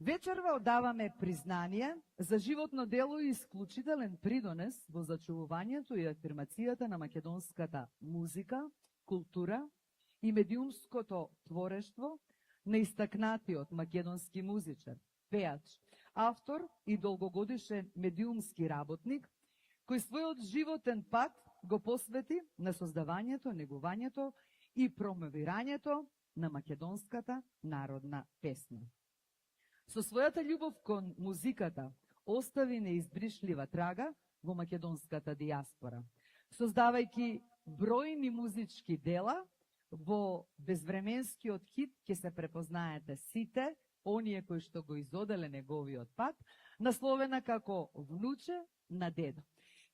Вечерва одаваме признание за животно дело и исклучителен придонес во зачувувањето и афирмацијата на македонската музика, култура и медиумското творештво на истакнатиот македонски музичар, пеач, автор и долгогодишен медиумски работник, кој својот животен пат го посвети на создавањето, негувањето и промовирањето на македонската народна песна. Со својата љубов кон музиката остави неизбришлива трага во македонската диаспора, создавајќи бројни музички дела. Во безвременскиот хит ќе се препознаете сите, оние кои што го изоделе неговиот пат, насловена како Внуче на дедо.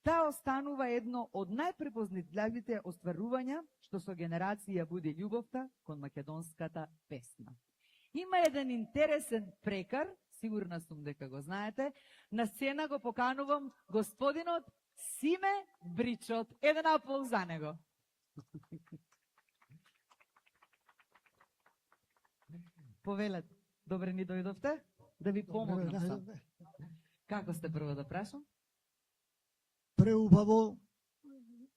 Таа останува едно од најпрепознатливите остварувања што со генерација буди љубовта кон македонската песна. Има еден интересен прекар, сигурна сум дека го знаете, на сцена го поканувам господинот Симе Бричот. Еден аплауз за него. Повелете, добре ни дојдовте, да ви помогнам сам. Како сте, прво да прашам? Преубаво,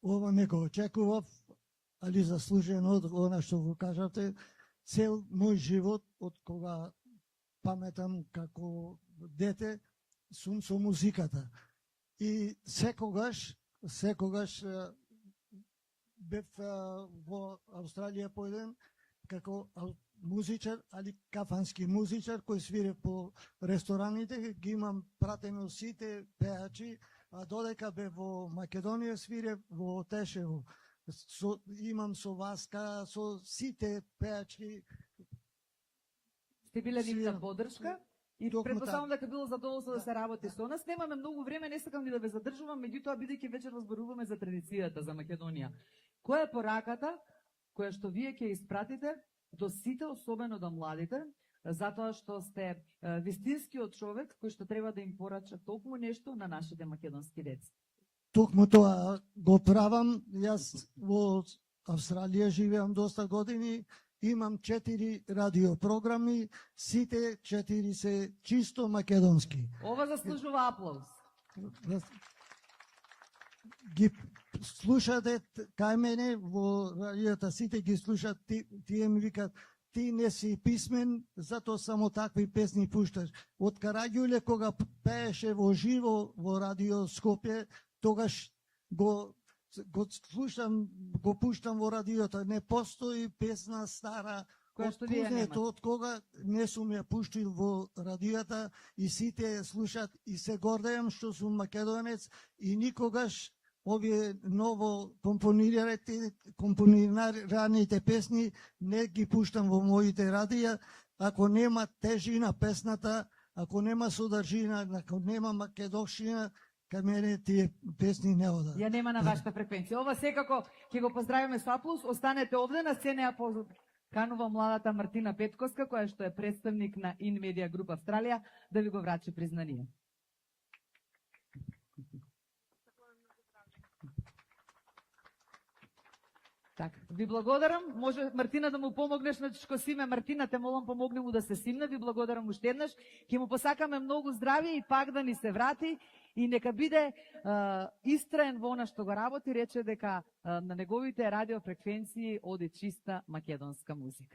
ова не го очекував, али заслужено од она што го кажате. Цел мој живот, од кога паметам како дете, сум со музиката. И секогаш бев во Австралија поеден како музичар, али кафански музичар, кој свире по рестораните, ги имам пратено сите пеачи, а додека бе во Македонија свире во Тешево. Имам со Васка, со сите пеачки. Сте биле нивна поддршка и претпоставам дека било задоволство да се работи со нас. Немаме многу време, не сакам ни да ве задржувам, меѓутоа бидејќи вечер зборуваме за традицијата за Македонија. Која е пораката која што вие ќе испратите до сите, особено до младите, затоа што сте вистинскиот човек кој што треба да им порача токму нешто на нашите македонски деца? Токму тоа го правам. Јас во Австралија живеам доста години, имам 4 радиопрограми, сите 4 се чисто македонски. Ова заслужува аплауз. Ги слушате кај мене во радиото, сите ги слушат, тие ми викат, ти не си писмен, затоа само такви песни пушташ. Од Караѓуле, кога пееше во живо во радио Скопје, тогаш го слушам, го пуштам во радиото. Не постои песна стара, од кога не сум ја пуштил во радиото и сите ја слушат и се гордеам што сум македонец и никогаш овие ново компонираните песни не ги пуштам во моите радија. Ако нема тежина песната, ако нема содржина, ако нема македоншина, кај мене тие песни не одат. Ја нема на вашата фреквенција. Ова секако ќе го поздравиме со аплауз. Останете овде на сцена, ја поканувам младата Мартина Петковска, која што е представник на InMedia Group Австралија, да ви го врачи признание. Така, ви благодарам. Може Мартина да му помогнеш на Чичко Симе. Мартина, те молам, помогни му да се симне. Ви благодарам уште еднаш. Ќе му посакаме многу здравје и пак да ни се врати и нека биде истраен во она што го работи. Рече дека на неговите радиофреквенции оди чиста македонска музика.